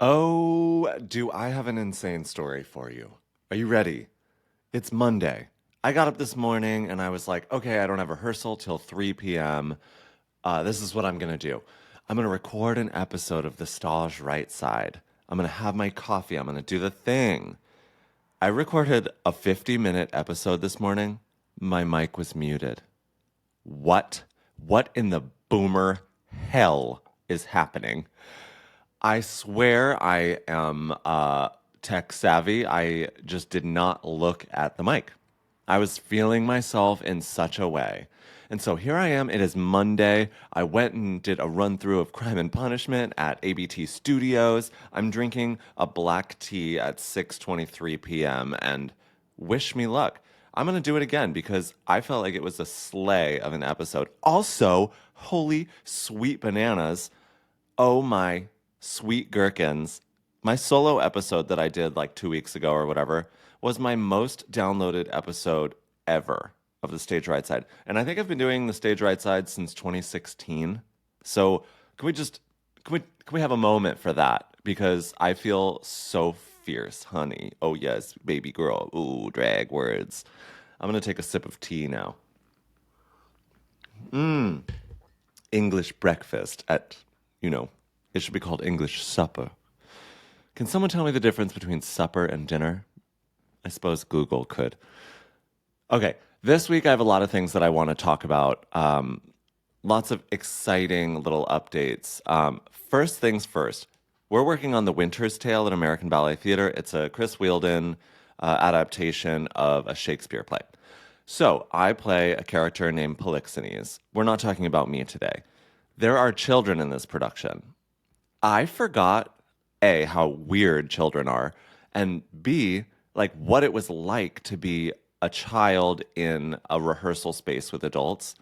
Oh, do I have an insane story for you? Are you ready? It's Monday. I got up this morning and I was like, okay, I don't have rehearsal till 3 p.m. This is what I'm going to do. I'm going to record an episode of the Stage Rightside. I'm going to have my coffee. I'm going to do the thing. I recorded a 50-minute episode this morning. My mic was muted. What? What in the boomer hell is happening? I swear I am tech savvy. I just did not look at the mic. I was feeling myself in such a way. And so here I am. It is Monday. I went and did a run through of Crime and Punishment at ABT Studios. I'm drinking a black tea at 6:23 p.m. and wish me luck. I'm going to do it again because I felt like it was a slay of an episode. Also, holy sweet bananas. Oh my sweet gherkins. My solo episode that I did like 2 weeks ago or whatever was my most downloaded episode ever of the Stage Right Side. And I think I've been doing the Stage Right Side since 2016. So can we just can we have a moment for that? Because I feel so fierce, honey. Oh yes, baby girl. Ooh, drag words. I'm gonna take a sip of tea now. English breakfast at, you know, it should be called English supper. Can someone tell me the difference between supper and dinner? I suppose Google could. Okay, this week I have a lot of things that I want to talk about. Lots of exciting little updates. First things first, we're working on The Winter's Tale at American Ballet Theater. It's a Chris Wheeldon adaptation of a Shakespeare play. So I play a character named Polixenes. We're not talking about me today. There are children in this production. I forgot A, how weird children are, and B, like what it was like to be a child in a rehearsal space with adults.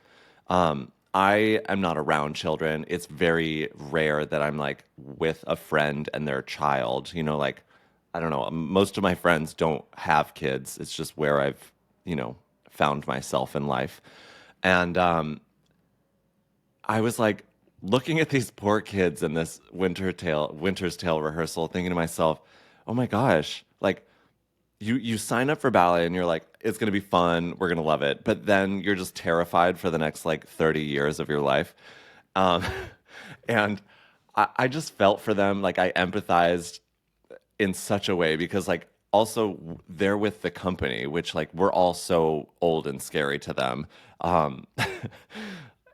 I am not around children. It's very rare that I'm like with a friend and their child. Like, I don't know, most of my friends don't have kids. It's just where I've, found myself in life. And I was like looking at these poor kids in this Winter's Tale rehearsal, thinking to myself, "Oh my gosh!" Like you sign up for ballet and you're like, "It's gonna be fun. We're gonna love it," but then you're just terrified for the next like 30 years of your life. Um, and I just felt for them, like I empathized in such a way because like also they're with the company, which like we're all so old and scary to them. Um,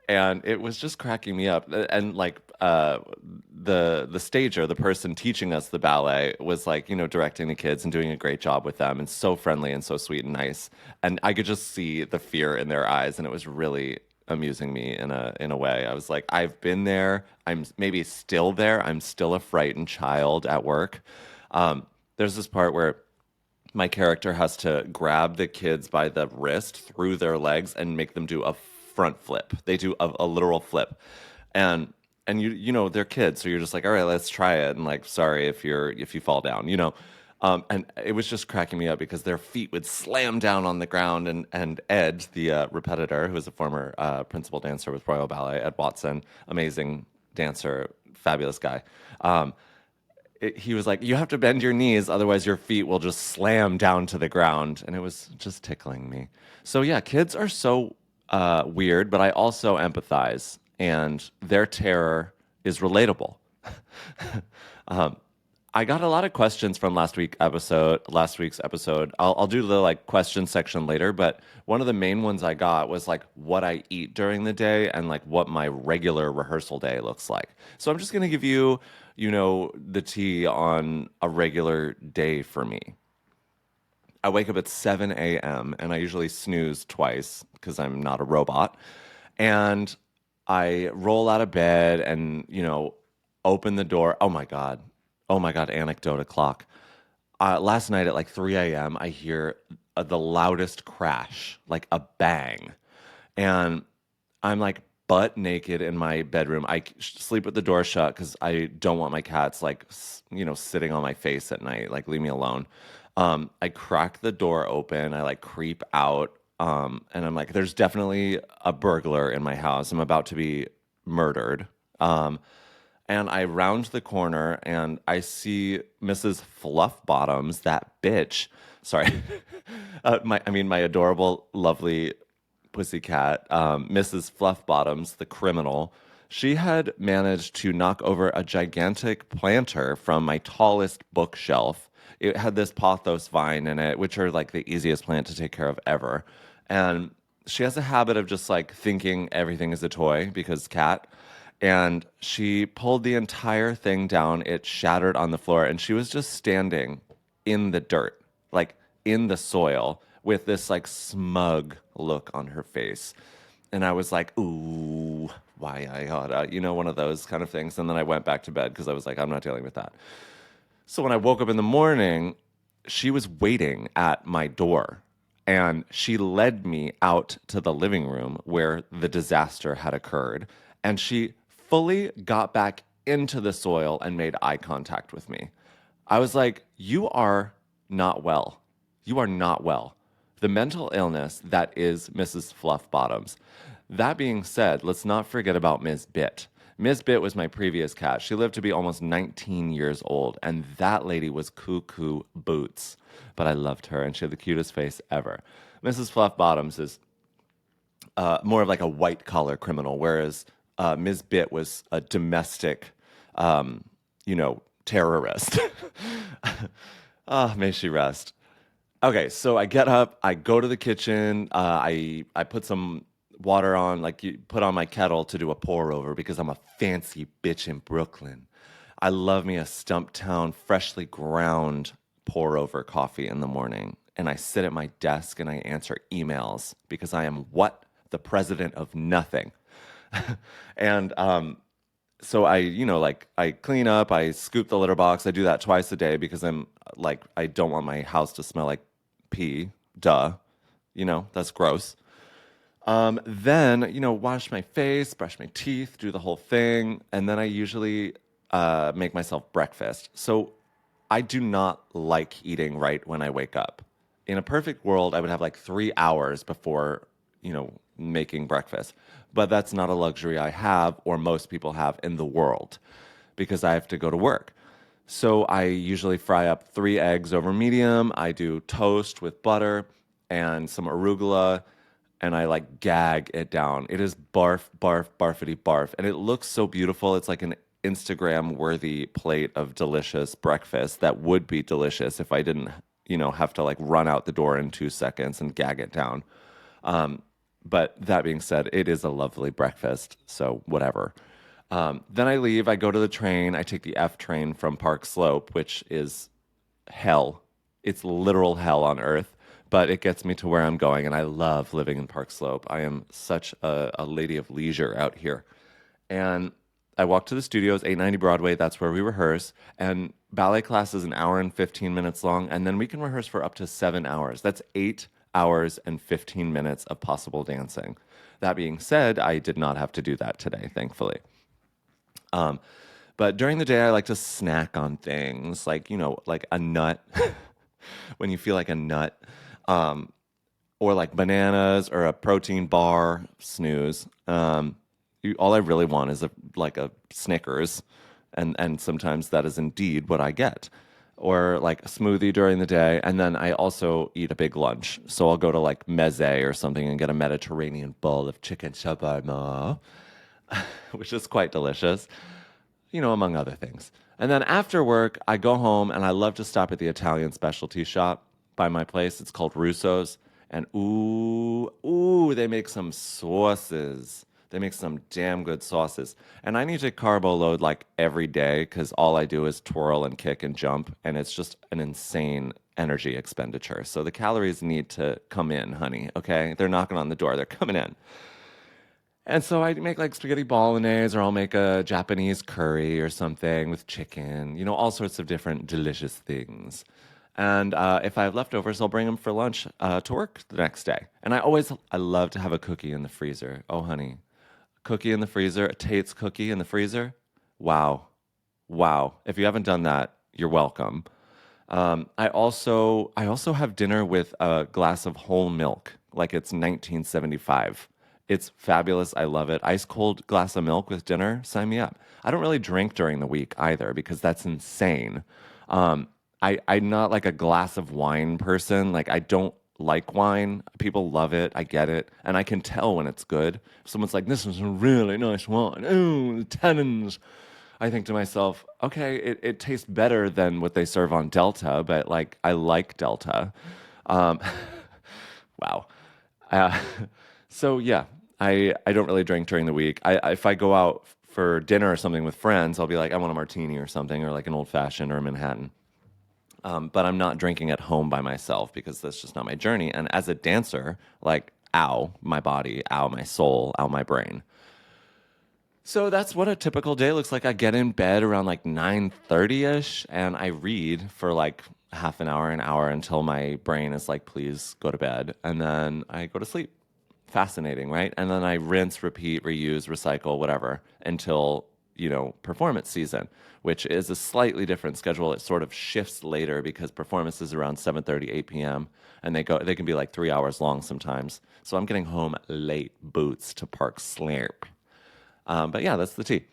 and it was just cracking me up. And like the stager, the person teaching us the ballet, was like directing the kids and doing a great job with them, and so friendly and so sweet and nice. And I could just see the fear in their eyes, and it was really amusing me in a way. I was like, I've been there. I'm maybe still there. I'm still a frightened child at work. There's this part where my character has to grab the kids by the wrist through their legs and make them do a front flip. They do a literal flip, and and they're kids, so you're just like, all right, let's try it. And like, sorry if you fall down. And it was just cracking me up because their feet would slam down on the ground, and Ed, the repetitor, who is a former principal dancer with Royal Ballet, Ed Watson, amazing dancer, fabulous guy. He was like, "You have to bend your knees, otherwise your feet will just slam down to the ground." And it was just tickling me. So yeah, kids are so weird, but I also empathize, and their terror is relatable. um, I got a lot of questions from last week's episode. I'll do the like question section later, but one of the main ones I got was like what I eat during the day and like what my regular rehearsal day looks like. So I'm just gonna give you, the tea on a regular day for me. I wake up at 7 a.m. and I usually snooze twice because I'm not a robot. And I roll out of bed and, open the door. Oh my God. Oh my God. Anecdote o'clock. Last night at like 3 a.m., I hear the loudest crash, like a bang. And I'm like butt naked in my bedroom. I sleep with the door shut because I don't want my cats like, sitting on my face at night. Like, leave me alone. I crack the door open. I like creep out. And I'm like, there's definitely a burglar in my house. I'm about to be murdered. And I round the corner and I see Mrs. Fluff Bottoms, that bitch. Sorry. My adorable, lovely pussycat, Mrs. Fluff Bottoms, the criminal. She had managed to knock over a gigantic planter from my tallest bookshelf. It had this pothos vine in it, which are like the easiest plant to take care of ever. And she has a habit of just like thinking everything is a toy because cat. And she pulled the entire thing down. It shattered on the floor, and she was just standing in the dirt, like in the soil, with this like smug look on her face. And I was like, ooh, why I oughta, one of those kind of things. And then I went back to bed because I was like, I'm not dealing with that. So when I woke up in the morning, she was waiting at my door and she led me out to the living room where the disaster had occurred. And she fully got back into the soil and made eye contact with me. I was like, you are not well. You are not well. The mental illness that is Mrs. Fluff Bottoms. That being said, let's not forget about Ms. Bit. Ms. Bit was my previous cat. She lived to be almost 19 years old, and that lady was cuckoo boots. But I loved her, and she had the cutest face ever. Mrs. Fluff Bottoms is more of like a white collar criminal, whereas Ms. Bit was a domestic, terrorist. Ah, may she rest. Okay, so I get up, I go to the kitchen, I put some water on, like you put on my kettle to do a pour over because I'm a fancy bitch in Brooklyn. I love me a Stumptown freshly ground pour over coffee in the morning. And I sit at my desk and I answer emails because I am what? The president of nothing. And so I clean up, I scoop the litter box. I do that twice a day because I'm like, I don't want my house to smell like pee. Duh. That's gross. Then, wash my face, brush my teeth, do the whole thing. And then I usually make myself breakfast. So I do not like eating right when I wake up. In a perfect world, I would have like 3 hours before, making breakfast. But that's not a luxury I have or most people have in the world because I have to go to work. So I usually fry up 3 eggs over medium. I do toast with butter and some arugula, and I like gag it down. It is barf, barf, barfity barf. And it looks so beautiful. It's like an Instagram worthy plate of delicious breakfast that would be delicious if I didn't, have to like run out the door in 2 seconds and gag it down. But that being said, it is a lovely breakfast. So whatever. Then I leave, I go to the train, I take the F train from Park Slope, which is hell. It's literal hell on earth, but it gets me to where I'm going, and I love living in Park Slope. I am such a lady of leisure out here. And I walk to the studios, 890 Broadway, that's where we rehearse, and ballet class is an hour and 15 minutes long, and then we can rehearse for up to 7 hours. That's 8 hours and 15 minutes of possible dancing. That being said, I did not have to do that today, thankfully. But during the day, I like to snack on things like, like a nut when you feel like a nut, or like bananas or a protein bar, snooze. All I really want is like a Snickers, and sometimes that is indeed what I get. Or like a smoothie during the day, and then I also eat a big lunch. So I'll go to like meze or something and get a Mediterranean bowl of chicken shawarma, which is quite delicious, among other things. And then after work, I go home and I love to stop at the Italian specialty shop by my place. It's called Russo's. And they make some sauces. They make some damn good sauces. And I need to carbo load like every day because all I do is twirl and kick and jump. And it's just an insane energy expenditure. So the calories need to come in, honey. Okay? They're knocking on the door. They're coming in. And so I make like spaghetti bolognese, or I'll make a Japanese curry or something with chicken, all sorts of different delicious things. And if I have leftovers, I'll bring them for lunch to work the next day. And I love to have a cookie in the freezer. Oh, honey, cookie in the freezer, a Tate's cookie in the freezer. Wow. Wow. If you haven't done that, you're welcome. I also have dinner with a glass of whole milk, like it's 1975. It's fabulous. I love it. Ice cold glass of milk with dinner. Sign me up. I don't really drink during the week either because that's insane. I'm not like a glass of wine person. Like I don't like wine. People love it. I get it, and I can tell when it's good. If someone's like, "This is a really nice wine." Oh, the tannins. I think to myself, okay, it tastes better than what they serve on Delta, but like I like Delta. Um, wow. Uh, so yeah, I don't really drink during the week. If I go out for dinner or something with friends, I'll be like, I want a martini or something, or like an old fashioned or a Manhattan. But I'm not drinking at home by myself because that's just not my journey. And as a dancer, like, ow, my body, ow, my soul, ow, my brain. So that's what a typical day looks like. I get in bed around like 9:30ish and I read for like half an hour until my brain is like, please go to bed. And then I go to sleep. Fascinating, right? And then I rinse, repeat, reuse, recycle, whatever until, performance season, which is a slightly different schedule. It sort of shifts later because performance is around 7:30, 8 p.m. and they can be like 3 hours long sometimes. So I'm getting home late, boots to Park Slope. But yeah, that's the tea.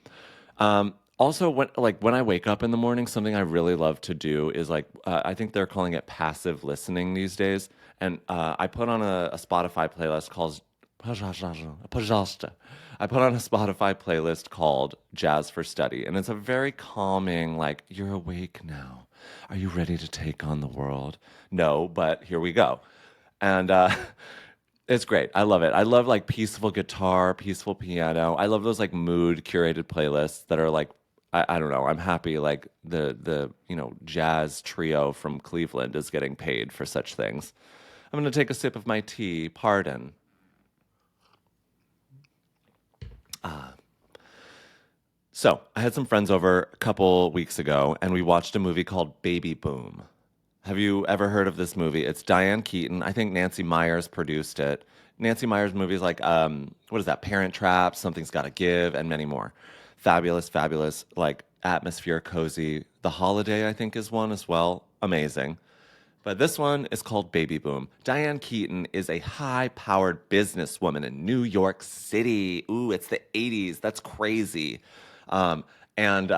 Also, when I wake up in the morning, something I really love to do is like I think they're calling it passive listening these days, and I put on a Spotify playlist called I put on a Spotify playlist called Jazz for Study, and it's a very calming, like you're awake now. Are you ready to take on the world? No, but here we go. And it's great. I love it. I love like peaceful guitar, peaceful piano. I love those like mood curated playlists that are like I don't know. I'm happy like the jazz trio from Cleveland is getting paid for such things. I'm going to take a sip of my tea. Pardon. So, I had some friends over a couple weeks ago and we watched a movie called Baby Boom. Have you ever heard of this movie? It's Diane Keaton. I think Nancy Meyers produced it. Nancy Meyers movies like what is that? Parent Trap, Something's Gotta Give, and many more. Fabulous, fabulous, like atmosphere, cozy. The Holiday, I think, is one as well. Amazing. But this one is called Baby Boom. Diane Keaton is a high-powered businesswoman in New York City. Ooh, it's the 80s. That's crazy. Um, and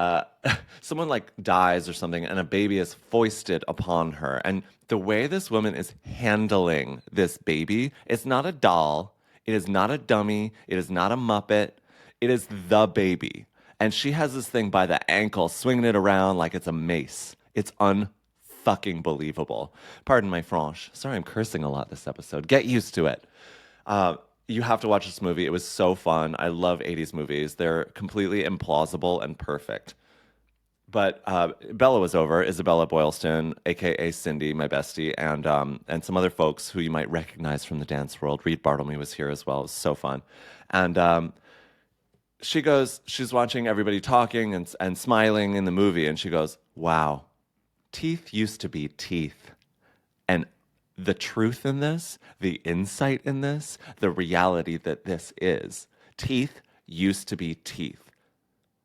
someone like dies or something, and a baby is foisted upon her. And the way this woman is handling this baby, it's not a doll. It is not a dummy. It is not a Muppet. It is the baby. And she has this thing by the ankle, swinging it around like it's a mace. It's unfucking believable. Pardon my French. Sorry, I'm cursing a lot this episode. Get used to it. Uh, you have to watch this movie. It was so fun. I love 80s movies. They're completely implausible and perfect. But Bella was over, Isabella Boylston, aka Cindy, my bestie, and some other folks who you might recognize from the dance world. Reed Bartlemy was here as well. It was so fun. And she's watching everybody talking and smiling in the movie, and she goes, "Wow, teeth used to be teeth." And the truth in this, the insight in this, the reality that this is, teeth used to be teeth.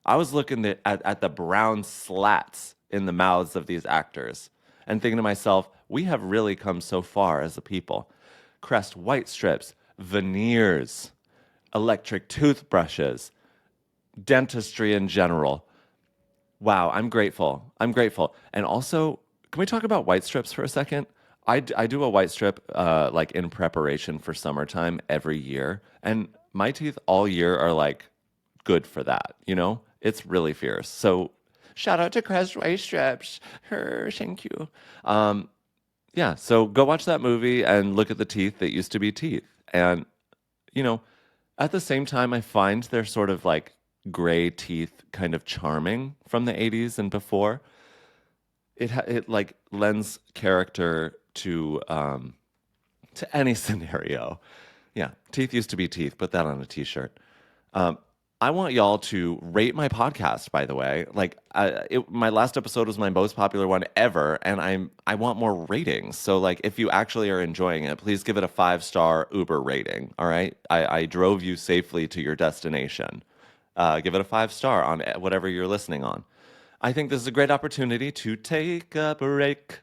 I was looking at the brown slats in the mouths of these actors and thinking to myself, we have really come so far as a people. Crest white strips, veneers, electric toothbrushes, dentistry in general. Wow, I'm grateful. I'm grateful. And also, can we talk about white strips for a second? I do a white strip like in preparation for summertime every year. And my teeth all year are like good for that, you know? It's really fierce. So shout out to Crest White Strips. Her, thank you. Um, yeah, so go watch that movie and look at the teeth that used to be teeth. And, you know, at the same time, I find they're sort of like gray teeth kind of charming from the 80s and before. It like lends character to any scenario. Yeah, teeth used to be teeth. Put that on a t-shirt. Um, I want y'all to rate my podcast. By the way, like my last episode was my most popular one ever, and I want more ratings. So like, if you actually are enjoying it, please give it a 5-star Uber rating. All right, I drove you safely to your destination. Give it a 5-star on whatever you're listening on. I think this is a great opportunity to take a break.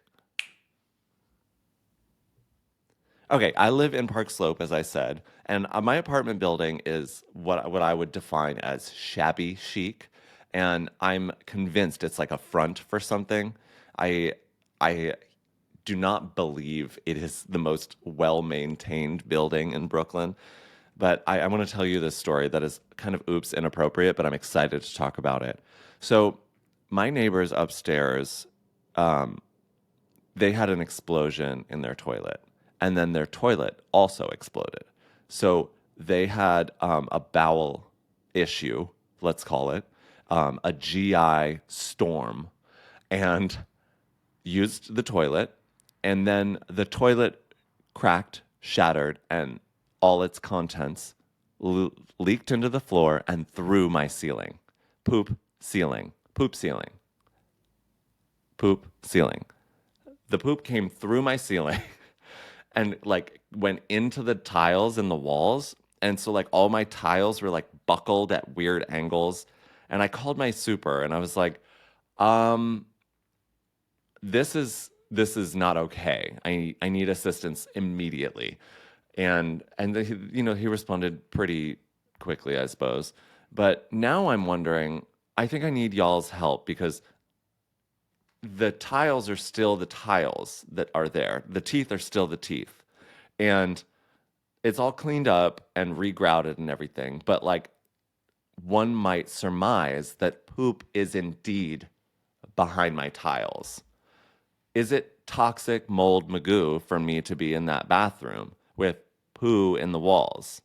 Okay, I live in Park Slope, as I said, and my apartment building is what I would define as shabby chic, and I'm convinced it's like a front for something. I I do not believe it is the most well-maintained building in Brooklyn, but I want to tell you this story that is kind of oops inappropriate, but I'm excited to talk about it. So, my neighbors upstairs, they had an explosion in their toilet, and then their toilet also exploded. So they had a bowel issue, let's call it, a GI storm, and used the toilet, and then the toilet cracked, shattered, and all its contents leaked into the floor and through my ceiling. Poop ceiling, poop ceiling, poop ceiling. The poop came through my ceiling and like went into the tiles in the walls. And so like all my tiles were like buckled at weird angles. And I called my super and I was like, um, this is not okay. I need assistance immediately. He responded pretty quickly, I suppose. But now I'm wondering, I think I need y'all's help because the tiles are still the tiles that are there. The teeth are still the teeth. And it's all cleaned up and regrouted and everything. But like one might surmise that poop is indeed behind my tiles. Is it toxic mold magoo for me to be in that bathroom with poo in the walls?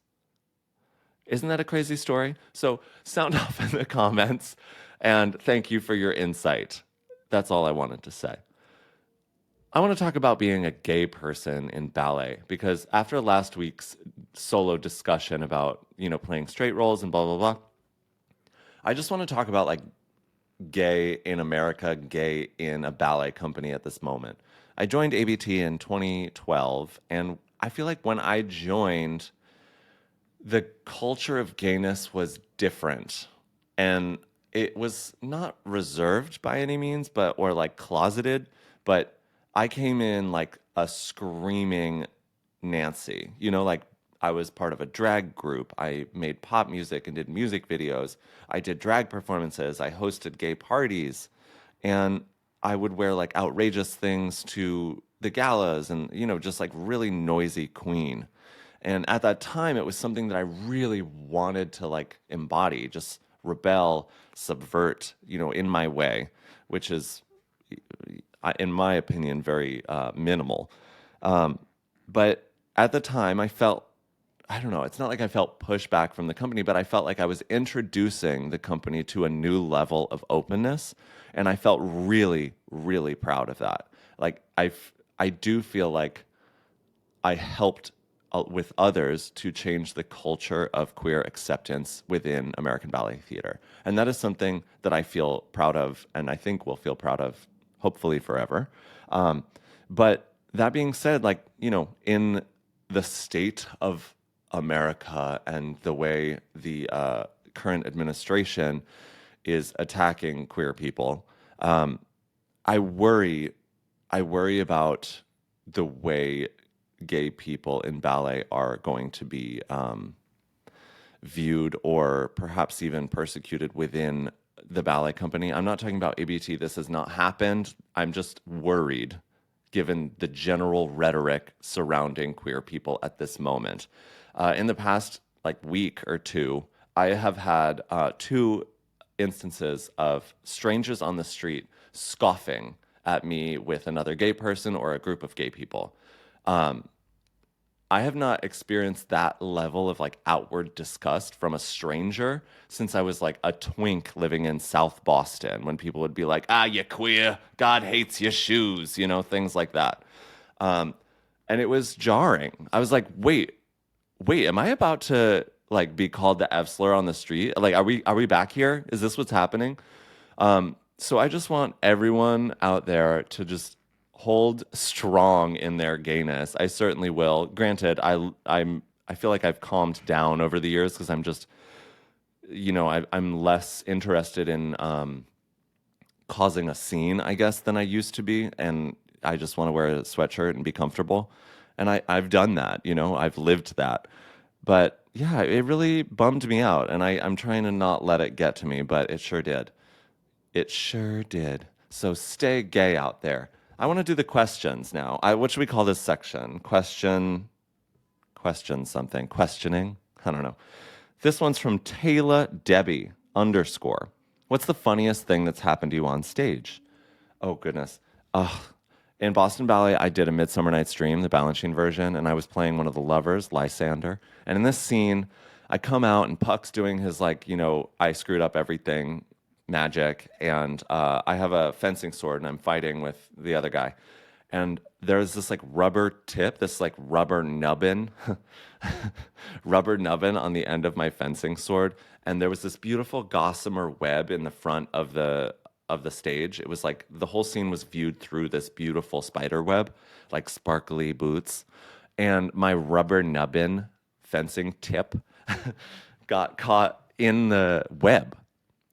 Isn't that a crazy story? So sound off in the comments and thank you for your insight. That's all I wanted to say. I want to talk about being a gay person in ballet because after last week's solo discussion about, playing straight roles and blah, blah, blah, I just want to talk about like gay in America, gay in a ballet company at this moment. I joined ABT in 2012, and I feel like when I joined, the culture of gayness was different. And it was not reserved by any means, or like closeted, but I came in like a screaming Nancy. Like I was part of a drag group. I made pop music and did music videos. I did drag performances. I hosted gay parties. And I would wear like outrageous things to the galas and, just like really noisy queen. And at that time, it was something that I really wanted to like embody, just rebel, subvert, in my way, which is, in my opinion, very minimal. But at the time, I don't know, it's not like I felt pushback from the company, but I felt like I was introducing the company to a new level of openness. And I felt really, really proud of that. Like, I do feel like I helped with others to change the culture of queer acceptance within American Ballet Theater. And that is something that I feel proud of and I think will feel proud of, hopefully forever. But that being said, like, in the state of America and the way the current administration is attacking queer people, I worry. I worry about the way gay people in ballet are going to be viewed or perhaps even persecuted within the ballet company. I'm not talking about ABT. This has not happened. I'm just worried given the general rhetoric surrounding queer people at this moment. In the past like week or two, I have had two instances of strangers on the street scoffing at me with another gay person or a group of gay people. I have not experienced that level of like outward disgust from a stranger since I was like a twink living in South Boston when people would be like, you queer, God hates your shoes, things like that. Um, and it was jarring. I was like, wait, am I about to like be called the F slur on the street? Like, are we back here? Is this what's happening? So I just want everyone out there to just hold strong in their gayness. I certainly will. Granted, I feel like I've calmed down over the years because I'm just, I'm less interested in causing a scene, I guess, than I used to be, and I just want to wear a sweatshirt and be comfortable. And I've done that, I've lived that. But yeah, it really bummed me out. And I'm trying to not let it get to me, but it sure did. It sure did. So stay gay out there. I want to do the questions now. What should we call this section? Question something. Questioning? I don't know. This one's from Taylor Debbie _. What's the funniest thing that's happened to you on stage? Oh, goodness. Ugh. In Boston Ballet, I did a Midsummer Night's Dream, the Balanchine version, and I was playing one of the lovers, Lysander. And in this scene, I come out and Puck's doing his, like, I screwed up everything magic. And I have a fencing sword and I'm fighting with the other guy. And there's this like rubber tip, this like rubber nubbin, rubber nubbin on the end of my fencing sword. And there was this beautiful gossamer web in the front of the stage. It was like the whole scene was viewed through this beautiful spider web, like sparkly boots. And my rubber nubbin fencing tip got caught in the web.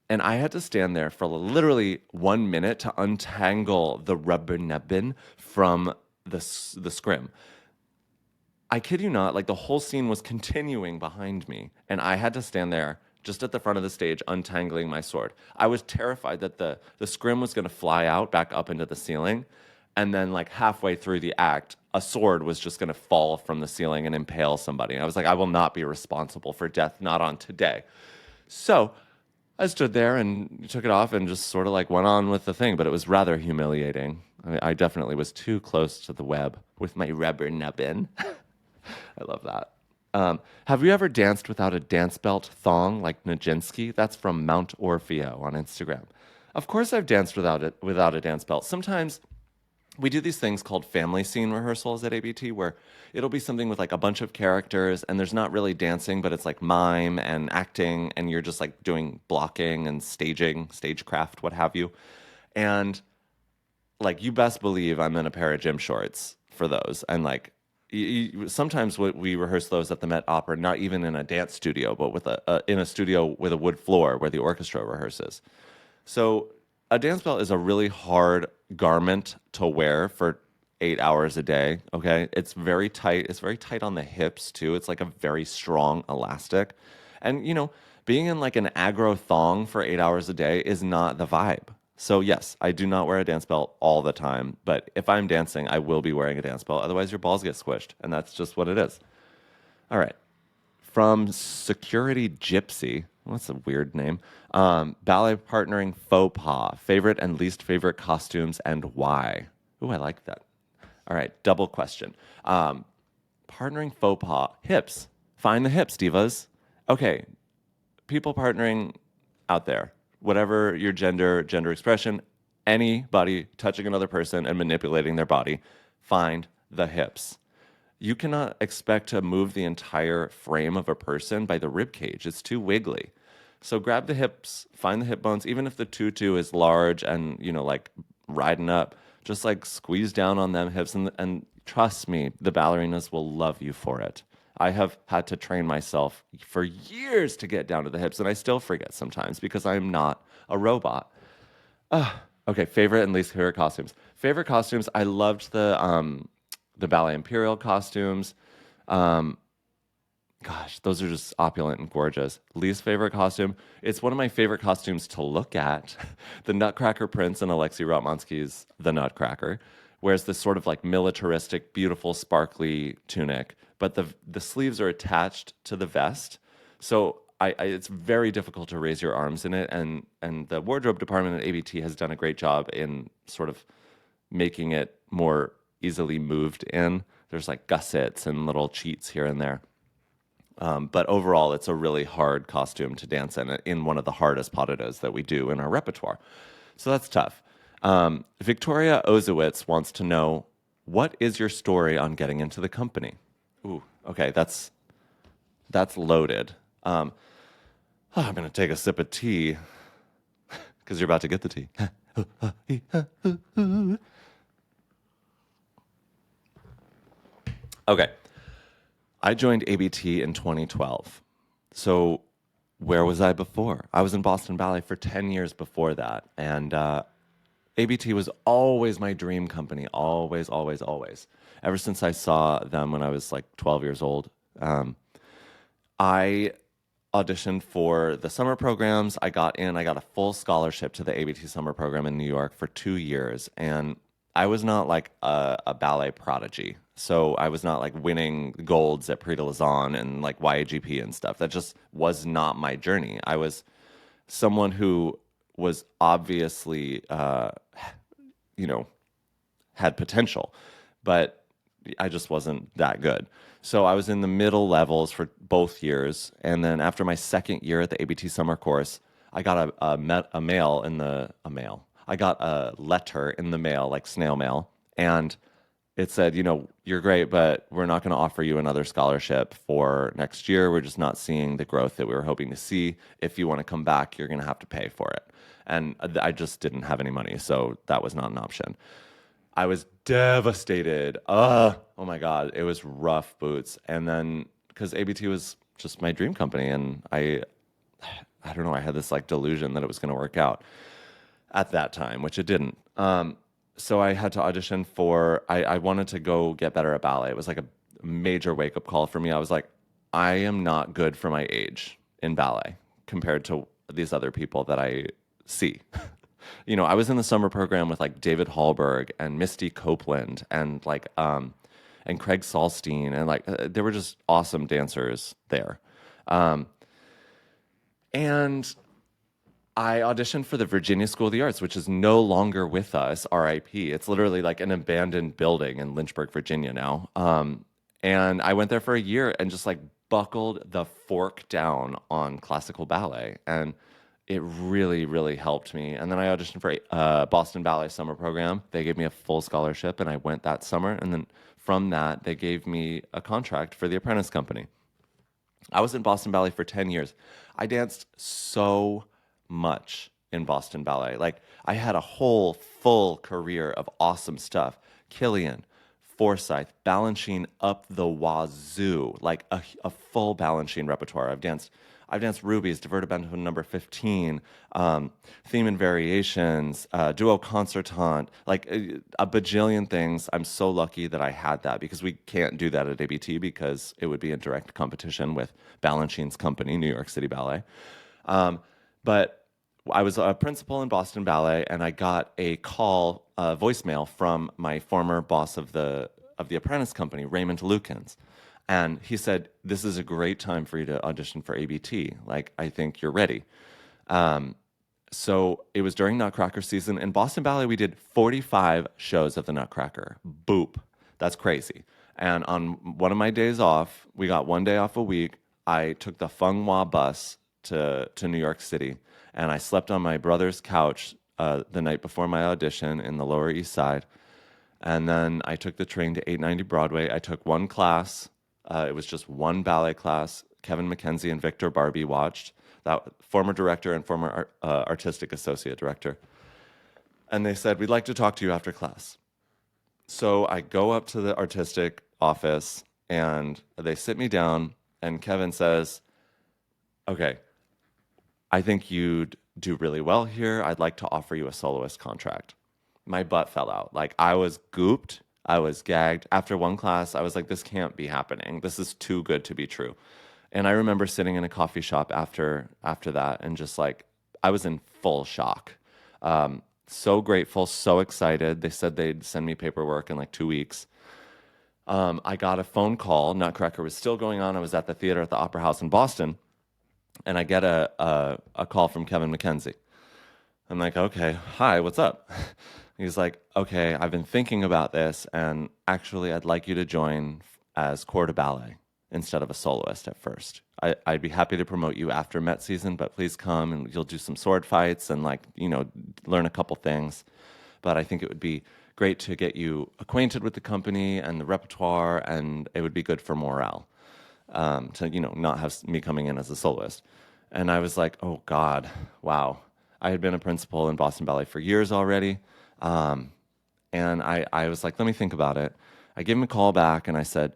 And I had to stand there for literally 1 minute to untangle the rubber nubbin from the scrim. I kid you not, like the whole scene was continuing behind me, and I had to stand there just at the front of the stage untangling my sword. I was terrified that the scrim was going to fly out back up into the ceiling, and then like halfway through the act, a sword was just going to fall from the ceiling and impale somebody. And I was like, I will not be responsible for death, not on today. So I stood there and took it off and just sort of like went on with the thing, but it was rather humiliating. I definitely was too close to the web with my rubber nubbin. I love that. Have you ever danced without a dance belt thong like Nijinsky? That's from Mount Orfeo on Instagram. Of course I've danced without a dance belt. Sometimes we do these things called family scene rehearsals at ABT where it'll be something with like a bunch of characters and there's not really dancing, but it's like mime and acting and you're just like doing blocking and staging, stagecraft, what have you. And like you best believe I'm in a pair of gym shorts for those. And like sometimes we rehearse those at the Met Opera, not even in a dance studio, but with in a studio with a wood floor where the orchestra rehearses. So a dance belt is a really hard garment to wear for 8 hours a day. Okay. It's very tight. It's very tight on the hips too. It's like a very strong elastic. And, being in like an aggro thong for 8 hours a day is not the vibe. So yes, I do not wear a dance belt all the time, but if I'm dancing, I will be wearing a dance belt. Otherwise your balls get squished and that's just what it is. All right. From Security Gypsy, what's a weird name? Ballet partnering faux pas, favorite and least favorite costumes and why? Ooh, I like that. All right, double question. Partnering faux pas, hips. Find the hips, divas. Okay, people partnering out there, whatever your gender expression, anybody touching another person and manipulating their body, find the hips. You cannot expect to move the entire frame of a person by the rib cage. It's too wiggly. So grab the hips, find the hip bones, even if the tutu is large and, like riding up, just like squeeze down on them hips and trust me, the ballerinas will love you for it. I have had to train myself for years to get down to the hips, and I still forget sometimes because I'm not a robot. Okay, favorite and least favorite costumes. Favorite costumes, I loved the Ballet Imperial costumes. Gosh, those are just opulent and gorgeous. Least favorite costume, it's one of my favorite costumes to look at. The Nutcracker Prince in Alexei Ratmansky's The Nutcracker wears this sort of like militaristic, beautiful, sparkly tunic, but the sleeves are attached to the vest. So it's very difficult to raise your arms in it. And the wardrobe department at ABT has done a great job in sort of making it more easily moved in. There's like gussets and little cheats here and there. But overall, it's a really hard costume to dance in one of the hardest potatoes that we do in our repertoire. So that's tough. Victoria Ozowitz wants to know, what is your story on getting into the company? Ooh, okay, that's loaded. I'm going to take a sip of tea because you're about to get the tea. Okay. I joined ABT in 2012. So where was I before? I was in Boston Ballet for 10 years before that. And ABT was always my dream company, always, always, always. Ever since I saw them when I was like 12 years old, um, I auditioned for the summer programs. I got in, I got a full scholarship to the ABT summer program in New York for 2 years. And I was not like a ballet prodigy. So I was not like winning golds at Prix de Lausanne and like YAGP and stuff. That just was not my journey. I was someone who was obviously, you know, had potential, but I just wasn't that good. So I was in the middle levels for both years, and then after my second year at the ABT summer course, I got a mail in the a mail. I got a letter in the mail, like snail mail, and it said, you're great, but we're not going to offer you another scholarship for next year. We're just not seeing the growth that we were hoping to see. If you want to come back, you're going to have to pay for it. And I just didn't have any money, so that was not an option. I was devastated. Oh my God, it was rough boots. And then because ABT was just my dream company, and I don't know, I had this like delusion that it was going to work out at that time, which it didn't. So I had to audition for. I wanted to go get better at ballet. It was like a major wake up call for me. I was like, I am not good for my age in ballet compared to these other people that I see. I was in the summer program with like David Hallberg and Misty Copeland and Craig Salstein, and like there were just awesome dancers there. Um, and I auditioned for the Virginia School of the Arts, which is no longer with us, RIP. It's literally like an abandoned building in Lynchburg, Virginia now. And I went there for a year and just like buckled the fork down on classical ballet. And it really, really helped me. And then I auditioned for Boston Ballet summer program. They gave me a full scholarship, and I went that summer. And then from that, they gave me a contract for the Apprentice Company. I was in Boston Ballet for 10 years. I danced so much in Boston Ballet. Like, I had a whole full career of awesome stuff. Killian, Forsyth, Balanchine up the wazoo, like a full Balanchine repertoire. I've danced Ruby's, Divertimento number 15, theme and variations, duo concertant, like a bajillion things. I'm so lucky that I had that, because we can't do that at ABT because it would be in direct competition with Balanchine's company, New York City Ballet. But I was a principal in Boston Ballet, and I got a call, voicemail from my former boss of the Apprentice Company, Raymond Lukens. And he said, "This is a great time for you to audition for ABT. Like, I think you're ready." So it was during Nutcracker season. In Boston Ballet, we did 45 shows of the Nutcracker. Boop. That's crazy. And on one of my days off, we got one day off a week. I took the Feng Hua bus to New York City, and I slept on my brother's couch the night before my audition in the Lower East Side. And then I took the train to 890 Broadway. I took one class. It was just one ballet class. Kevin McKenzie and Victor Barbie watched. That former director and former artistic associate director. And they said, "We'd like to talk to you after class." So I go up to the artistic office, and they sit me down, and Kevin says, "Okay, I think you'd do really well here. I'd like to offer you a soloist contract." My butt fell out. Like, I was gooped. I was gagged. After one class, I was like, this can't be happening. This is too good to be true. And I remember sitting in a coffee shop after that, and just like, I was in full shock. So grateful, so excited. They said they'd send me paperwork in like 2 weeks. I got a phone call. Nutcracker was still going on. I was at the theater at the Opera House in Boston, and I get a call from Kevin McKenzie. I'm like, "Okay, hi, what's up?" He's like, "Okay, I've been thinking about this, and actually, I'd like you to join as corps de ballet instead of a soloist at first. I'd be happy to promote you after Met season, but please come, and you'll do some sword fights and learn a couple things. But I think it would be great to get you acquainted with the company and the repertoire, and it would be good for morale to not have me coming in as a soloist." And I was like, "Oh God, wow." I had been a principal in Boston Ballet for years already. And I was like, "Let me think about it." I gave him a call back, and I said,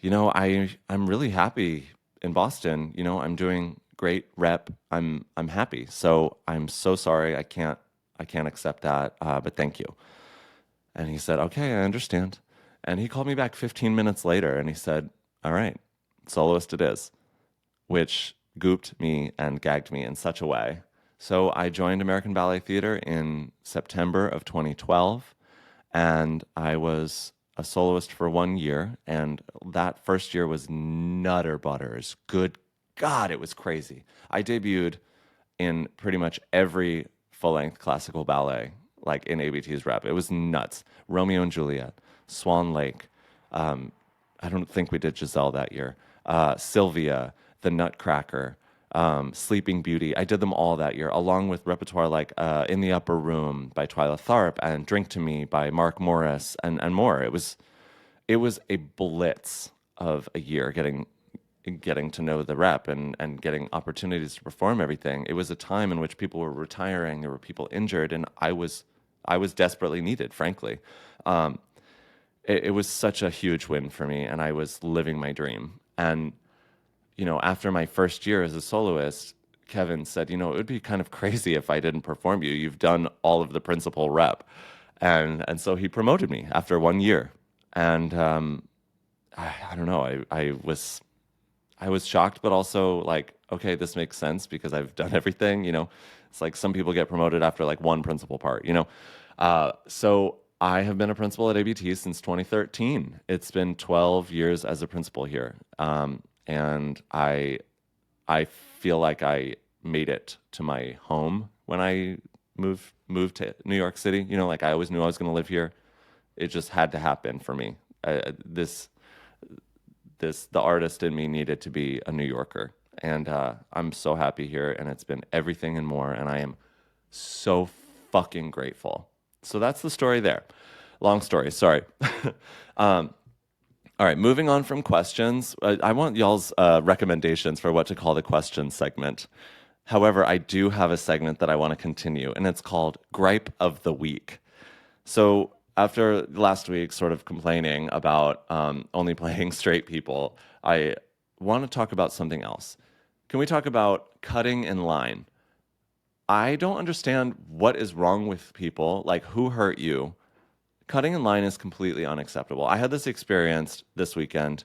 I'm really happy in Boston. I'm doing great rep. I'm happy. So I'm so sorry. I I can't accept that, but thank you. And he said, okay, I understand. And he called me back 15 minutes later and he said, all right, soloist it is, which gooped me and gagged me in such a way. So I joined American Ballet Theater in September of 2012, and I was a soloist for 1 year. And that first year was nutter butters. Good God, it was crazy. I debuted in pretty much every full-length classical ballet, like in ABT's rep. It was nuts. Romeo and Juliet, Swan Lake. I don't think we did Giselle that year. Sylvia, The Nutcracker, Sleeping Beauty. I did them all that year, along with repertoire like In the Upper Room by Twyla Tharp and Drink to Me by Mark Morris and more. It was a blitz of a year getting to know the rep and getting opportunities to perform everything. It was a time in which people were retiring, there were people injured, and I was desperately needed, frankly. It was such a huge win for me, and I was living my dream. And after my first year as a soloist, Kevin said, it would be kind of crazy if I didn't perform you. You've done all of the principal rep. And so he promoted me after 1 year. And I don't know, I was shocked, but also like, okay, this makes sense because I've done everything, It's like some people get promoted after like one principal part. So I have been a principal at ABT since 2013. It's been 12 years as a principal here. And I feel like I made it to my home when I moved to New York City. Like I always knew I was going to live here. It just had to happen for me. The artist in me needed to be a New Yorker, and I'm so happy here, and it's been everything and more, and I am so fucking grateful. So that's the story there. Long story, sorry. All right, moving on from questions. I want y'all's recommendations for what to call the question segment. However, I do have a segment that I want to continue, and it's called Gripe of the Week. So after last week sort of complaining about only playing straight people, I want to talk about something else. Can we talk about cutting in line? I don't understand what is wrong with people, like who hurt you. Cutting in line is completely unacceptable. I had this experience this weekend.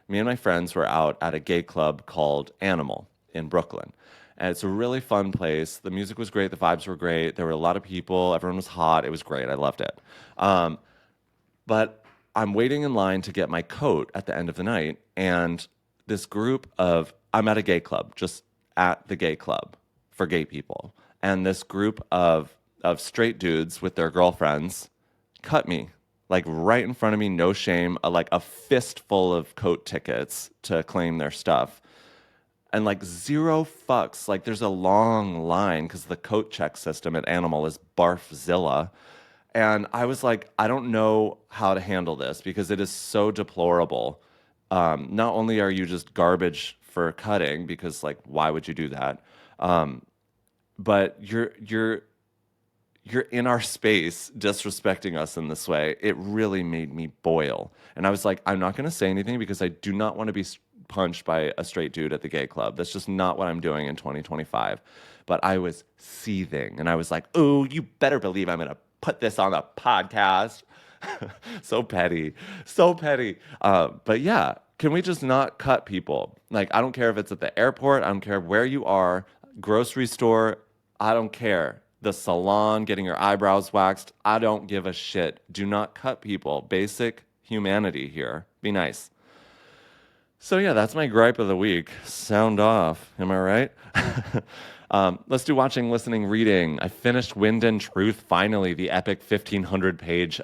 Me and my friends were out at a gay club called Animal in Brooklyn. And it's a really fun place. The music was great. The vibes were great. There were a lot of people. Everyone was hot. It was great. I loved it. But I'm waiting in line to get my coat at the end of the night. And this group I'm at a gay club, just at the gay club for gay people. And this group of straight dudes with their girlfriends cut me, like right in front of me, no shame, like a fistful of coat tickets to claim their stuff. And like zero fucks. Like there's a long line because the coat check system at Animal is barfzilla. And I was like, I don't know how to handle this because it is so deplorable. Not only are you just garbage for cutting, because like, why would you do that? But you're in our space disrespecting us in this way. It really made me boil. And I was like, I'm not going to say anything because I do not want to be punched by a straight dude at the gay club. That's just not what I'm doing in 2025. But I was seething and I was like, oh, you better believe I'm going to put this on the podcast. So petty. So petty. But yeah, can we just not cut people? Like, I don't care if it's at the airport. I don't care where you are, grocery store. I don't care. The salon, getting your eyebrows waxed. I don't give a shit. Do not cut people. Basic humanity here. Be nice. So yeah, that's my gripe of the week. Sound off. Am I right? Let's do watching, listening, reading. I finished Wind and Truth, finally, the epic 1,500-page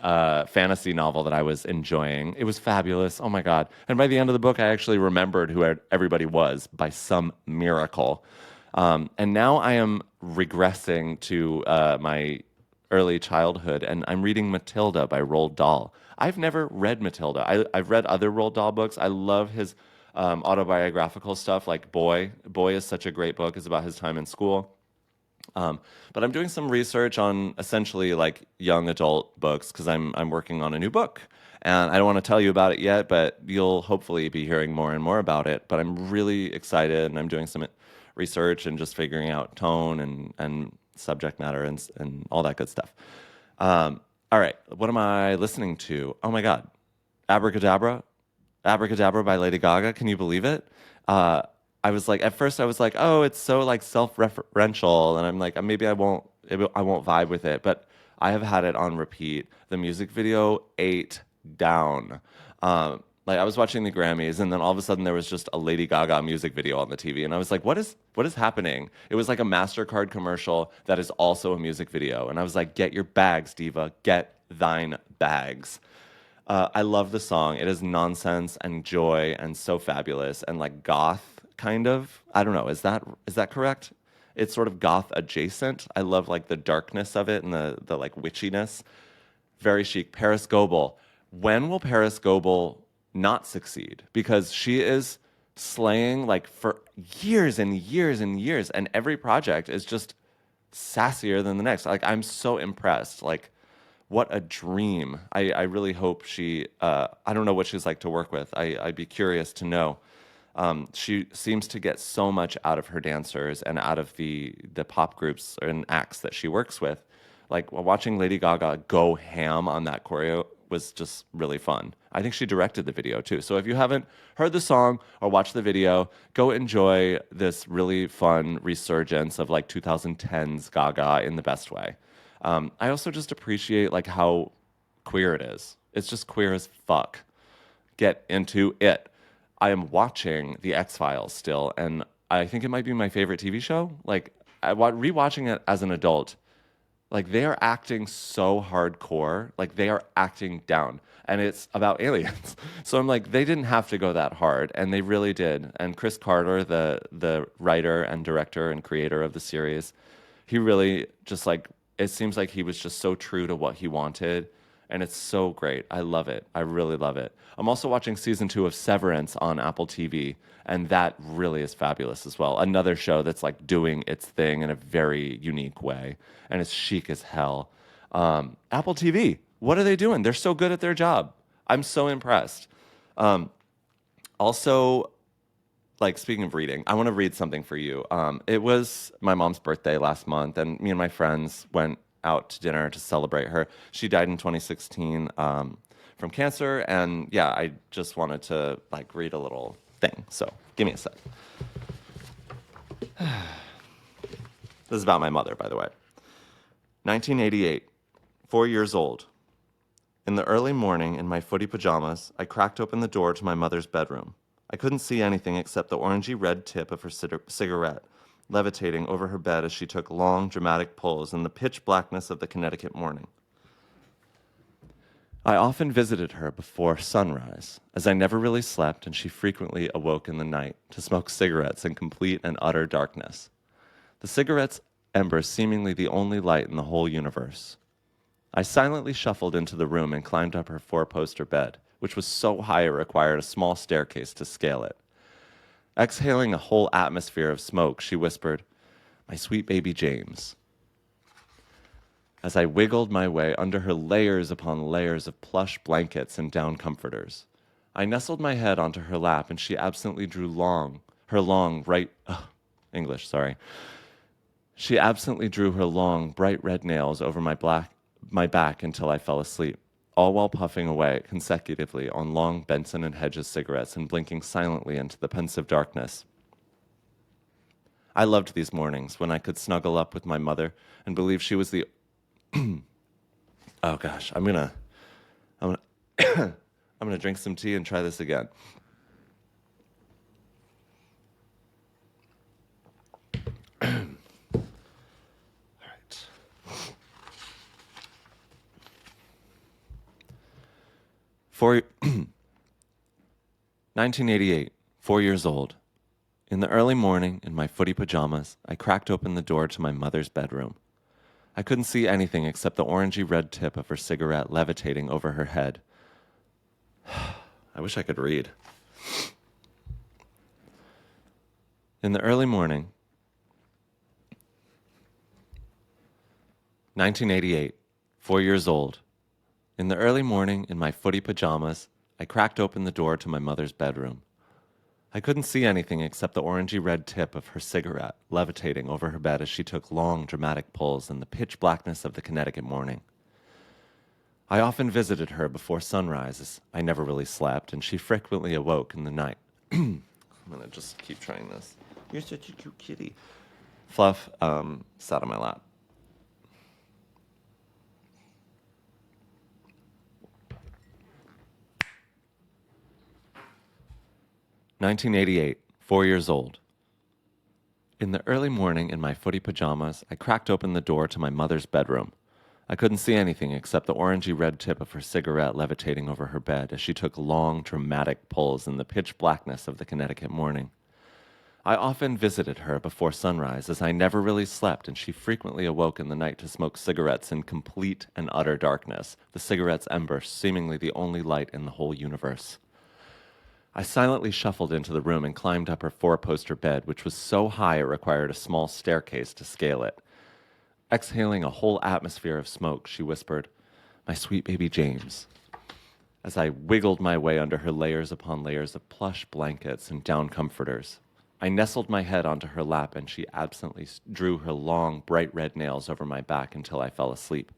fantasy novel that I was enjoying. It was fabulous. Oh my God. And by the end of the book, I actually remembered who everybody was by some miracle. And now I am regressing to my early childhood, and I'm reading Matilda by Roald Dahl. I've never read Matilda. I've read other Roald Dahl books. I love his autobiographical stuff, like Boy. Boy is such a great book. It's about his time in school. But I'm doing some research on essentially like young adult books because I'm working on a new book. And I don't want to tell you about it yet, but you'll hopefully be hearing more and more about it. But I'm really excited, and I'm doing some research and just figuring out tone and subject matter and all that good stuff. All right, what am I listening to? Oh my God, Abracadabra, Abracadabra by Lady Gaga. Can you believe it? Uh, I was like, at first I was like, oh, it's so like self-referential, and I'm like, maybe I won't vibe with it. But I have had it on repeat. The music video ate down. Like I was watching the Grammys, and then all of a sudden there was just a Lady Gaga music video on the TV, and I was like, what is happening? It was like a Mastercard commercial that is also a music video, and I was like, get your bags, diva, get thine bags. I love the song. It is nonsense and joy and so fabulous and like goth kind of. I don't know. Is that correct? It's sort of goth adjacent. I love like the darkness of it and the like witchiness. Very chic. Paris Goebel. When will Paris Goebel not succeed? Because she is slaying like for years and years and years, and every project is just sassier than the next. Like I'm so impressed. Like what a dream. I really hope she, I don't know what she's like to work with. I'd be curious to know. She seems to get so much out of her dancers and out of the pop groups and acts that she works with. Like watching Lady Gaga go ham on that choreo was just really fun. I think she directed the video too. So if you haven't heard the song or watched the video, go enjoy this really fun resurgence of like 2010s Gaga in the best way. I also just appreciate like how queer it is. It's just queer as fuck. Get into it. I am watching The X-Files still, and I think it might be my favorite TV show. Like, rewatching it as an adult, like they are acting so hardcore, like they are acting down, and it's about aliens. So I'm like, they didn't have to go that hard, and they really did. And Chris Carter, the writer and director and creator of the series, he really just like it seems like he was just so true to what he wanted, and it's so great. I love it. I really love it. I'm also watching season 2 of Severance on Apple TV, and that really is fabulous as well. Another show that's like doing its thing in a very unique way, and it's chic as hell. Apple TV, what are they doing? They're so good at their job. I'm so impressed. Also, like speaking of reading, I want to read something for you. It was my mom's birthday last month, and me and my friends went out to dinner to celebrate her. She died in 2016 from cancer, and yeah, I just wanted to like read a little thing. So give me a sec. This is about my mother, by the way. 1988, 4 years old. In the early morning, in my footy pajamas, I cracked open the door to my mother's bedroom. I couldn't see anything except the orangey red tip of her cigarette, levitating over her bed as she took long, dramatic pulls in the pitch blackness of the Connecticut morning. I often visited her before sunrise, as I never really slept and she frequently awoke in the night to smoke cigarettes in complete and utter darkness. The cigarette's embers seemingly the only light in the whole universe. I silently shuffled into the room and climbed up her four-poster bed, which was so high it required a small staircase to scale it. Exhaling a whole atmosphere of smoke, she whispered, "My sweet baby James." As I wiggled my way under her layers upon layers of plush blankets and down comforters, I nestled my head onto her lap, and she absently drew her long, She absently drew her long, bright red nails over my back until I fell asleep, all while puffing away consecutively on long Benson and Hedges cigarettes and blinking silently into the pensive darkness. I loved these mornings when I could snuggle up with my mother and believe she was the oh gosh, I'm gonna I'm gonna drink some tea and try this again. All right. 1988, 4 years old. In the early morning, in my footy pajamas, I cracked open the door to my mother's bedroom. I couldn't see anything except the orangey red tip of her cigarette levitating over her head. I wish I could read. In the early morning, 1988, 4 years old. In the early morning, in my footy pajamas, I cracked open the door to my mother's bedroom. I couldn't see anything except the orangey red tip of her cigarette levitating over her bed as she took long, dramatic pulls in the pitch blackness of the Connecticut morning. I often visited her before sunrise as I never really slept, and she frequently awoke in the night. I'm going to just keep trying this. You're such a cute kitty. Fluff sat on my lap. "1988, 4 years old. In the early morning, in my footy pajamas, I cracked open the door to my mother's bedroom. I couldn't see anything except the orangey red tip of her cigarette levitating over her bed as she took long, dramatic pulls in the pitch blackness of the Connecticut morning. I often visited her before sunrise, as I never really slept, and she frequently awoke in the night to smoke cigarettes in complete and utter darkness, the cigarette's ember seemingly the only light in the whole universe. I silently shuffled into the room and climbed up her four-poster bed, which was so high it required a small staircase to scale it. Exhaling a whole atmosphere of smoke, she whispered, "My sweet baby James," as I wiggled my way under her layers upon layers of plush blankets and down comforters. I nestled my head onto her lap, and she absently drew her long, bright red nails over my back until I fell asleep,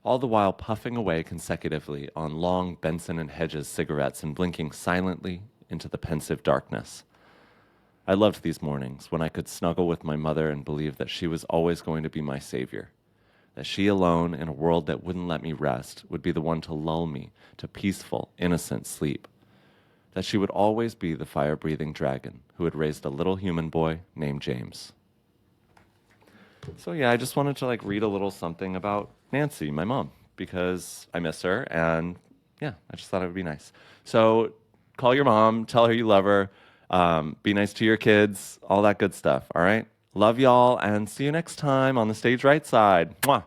all the while puffing away consecutively on long Benson and Hedges cigarettes and blinking silently into the pensive darkness. I loved these mornings when I could snuggle with my mother and believe that she was always going to be my savior, that she alone, in a world that wouldn't let me rest, would be the one to lull me to peaceful, innocent sleep, that she would always be the fire-breathing dragon who had raised a little human boy named James. So yeah, I just wanted to read a little something about Nancy, my mom, because I miss her, and yeah, I just thought it would be nice. So call your mom, tell her you love her, be nice to your kids, all that good stuff, all right? Love y'all, and see you next time on the Stage Right Side. Mwah!